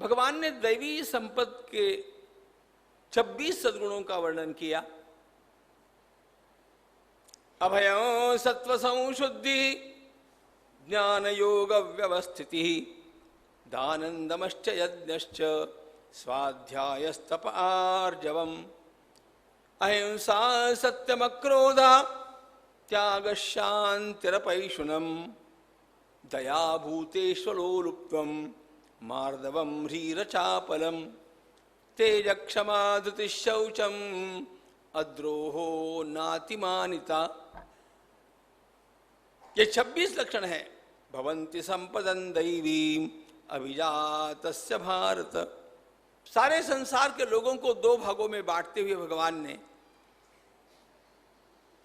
भगवान ने दैवी संपत्ति के 26 सद्गुणों का वर्णन किया। अभयं सत्व संशुद्धि, ज्ञान योग व्यवस्थिति, दानंदमश्च यज्ञश्च, स्वाध्यायस्तप आर्जवम्, अहिंसा सत्यमक्रोधा, त्याग शांतिरपैशुनम्, दया भूतेष्वलोलुप्त्वम्, मार्दवम् ह्रीरचापलम्, तेज क्षमा धृति शौचम्, अद्रोहो नातिमानिता। ये 26 लक्षण है। भवन्ति संपदं दैवीम अभिजातस्य भारत। सारे संसार के लोगों को दो भागों में बांटते हुए भगवान ने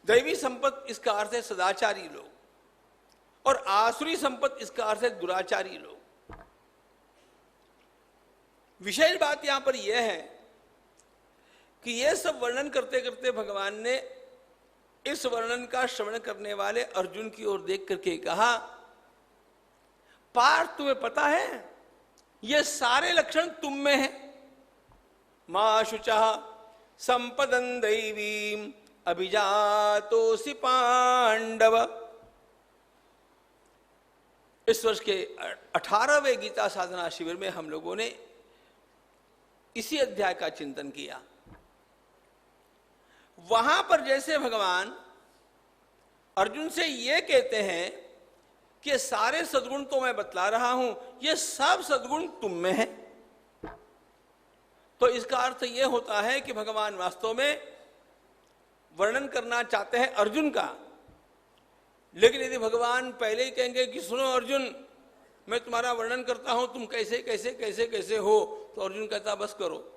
दैवी संपत्ति इसका अर्थ है सदाचारी लोग, और आसुरी संपत्ति इसका अर्थ है दुराचारी लोग। विशेष बात यहां पर यह है कि यह सब वर्णन करते करते भगवान ने इस वर्णन का श्रवण करने वाले अर्जुन की ओर देख करके कहा, पार्थ तुम्हें पता है ये सारे लक्षण तुम में हैं। मा शुचः संपदं दैवीम अभिजातोसि पांडव। इस वर्ष के 18वें गीता साधना शिविर में हम लोगों ने इसी अध्याय का चिंतन किया। वहां पर जैसे भगवान अर्जुन से ये कहते हैं कि सारे सद्गुण तो मैं बतला रहा हूं, ये सब सद्गुण तुम में है, तो इसका अर्थ यह होता है कि भगवान वास्तव में वर्णन करना चाहते हैं अर्जुन का। लेकिन यदि भगवान पहले ही कहेंगे कि सुनो अर्जुन, मैं तुम्हारा वर्णन करता हूं, तुम कैसे कैसे कैसे कैसे हो, तो अर्जुन कहता बस करो।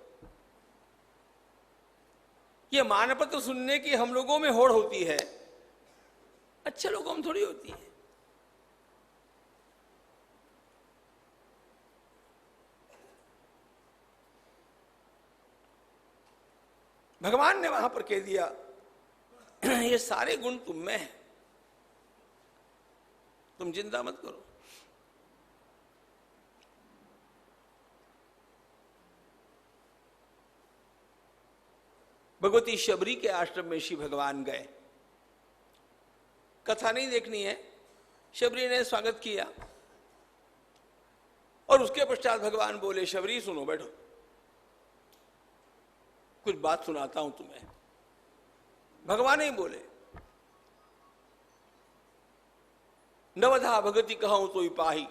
ये मानपत्र सुनने की हम लोगों में होड़ होती है, अच्छे लोगों में थोड़ी होती है। भगवान ने वहां पर कह दिया ये सारे गुण तुम में हैं, तुम चिंता मत करो। भगवती शबरी के आश्रम में श्री भगवान गए। कथा नहीं देखनी है, शबरी ने स्वागत किया और उसके पश्चात भगवान बोले, शबरी सुनो, बैठो, कुछ बात सुनाता हूं तुम्हें। भगवान ही बोले, नवधा भगति कहूं तो पाही,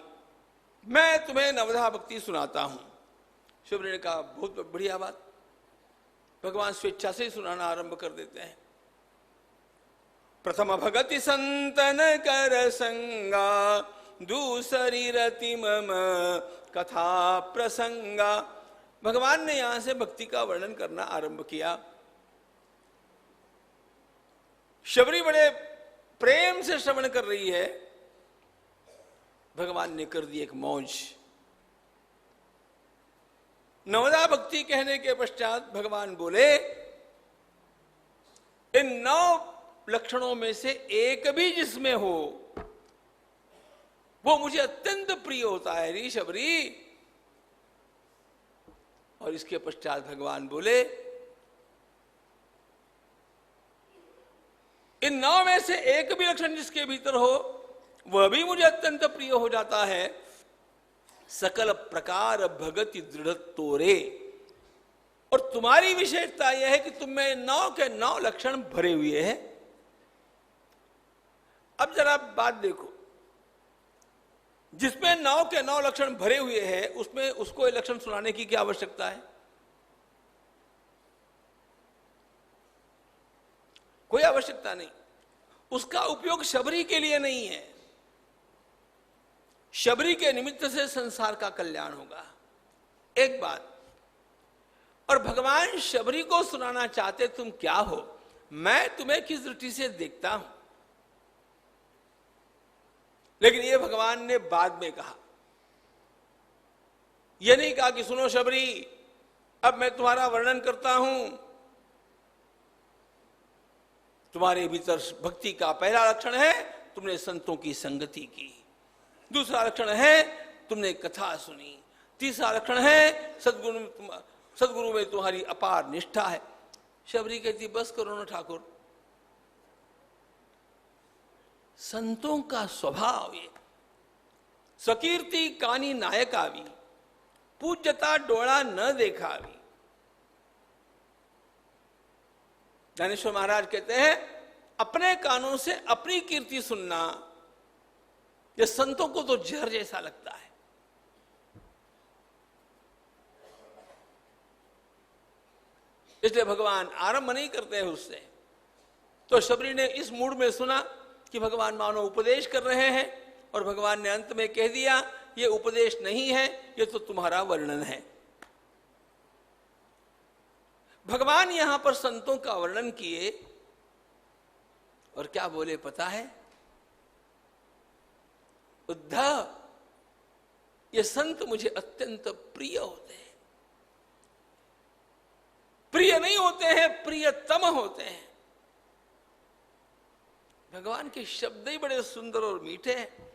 मैं तुम्हें नवधा भक्ति सुनाता हूं। शबरी ने कहा बहुत बढ़िया बात। भगवान स्वेच्छा से ही सुनाना आरंभ कर देते हैं। प्रथम भगति संतन कर संगा, दूसरी रति मम कथा प्रसंगा। भगवान ने यहां से भक्ति का वर्णन करना आरंभ किया। शबरी बड़े प्रेम से श्रवण कर रही है, भगवान ने कर दी एक मौज। नवदा भक्ति कहने के पश्चात भगवान बोले, इन 9 लक्षणों में से एक भी जिसमें हो वो मुझे अत्यंत प्रिय होता है री शबरी। और इसके पश्चात भगवान बोले, इन 9 में से एक भी लक्षण जिसके भीतर हो वह भी मुझे अत्यंत प्रिय हो जाता है। सकल प्रकार भगति दृढ़ तोरे। और तुम्हारी विशेषता यह है कि तुम में 9 के 9 लक्षण भरे हुए हैं। अब जरा बात देखो, जिसमें 9 के 9 लक्षण भरे हुए हैं उसमें उसको ये लक्षण सुनाने की क्या आवश्यकता है? कोई आवश्यकता नहीं। उसका उपयोग शबरी के लिए नहीं है, शबरी के निमित्त से संसार का कल्याण होगा। एक बात, और भगवान शबरी को सुनाना चाहते तुम क्या हो, मैं तुम्हें किस दृष्टि से देखता हूं। लेकिन यह भगवान ने बाद में कहा, यह नहीं कहा कि सुनो शबरी, अब मैं तुम्हारा वर्णन करता हूं। तुम्हारे भीतर भक्ति का पहला लक्षण है तुमने संतों की संगति की, दूसरा लक्षण है तुमने कथा सुनी, तीसरा लक्षण है सदगुरु में तुम्हारी अपार निष्ठा है। शबरी कहती बस करो ना ठाकुर, संतों का स्वभाव ये सकीर्ति कानी नायक आवी, पूज्यता डोळा न देखावी। ज्ञानेश्वर महाराज कहते हैं अपने कानों से अपनी कीर्ति सुनना ये संतों को तो जहर जैसा लगता है। इसलिए भगवान आरंभ नहीं करते हैं उससे। तो शबरी ने इस मूड में सुना कि भगवान मानो उपदेश कर रहे हैं, और भगवान ने अंत में कह दिया ये उपदेश नहीं है, ये तो तुम्हारा वर्णन है। भगवान यहां पर संतों का वर्णन किए और क्या बोले पता है? उद्धव, ये संत मुझे अत्यंत प्रिय होते हैं। प्रिय नहीं होते हैं, प्रियतम होते हैं। भगवान के शब्द ही बड़े सुंदर और मीठे हैं।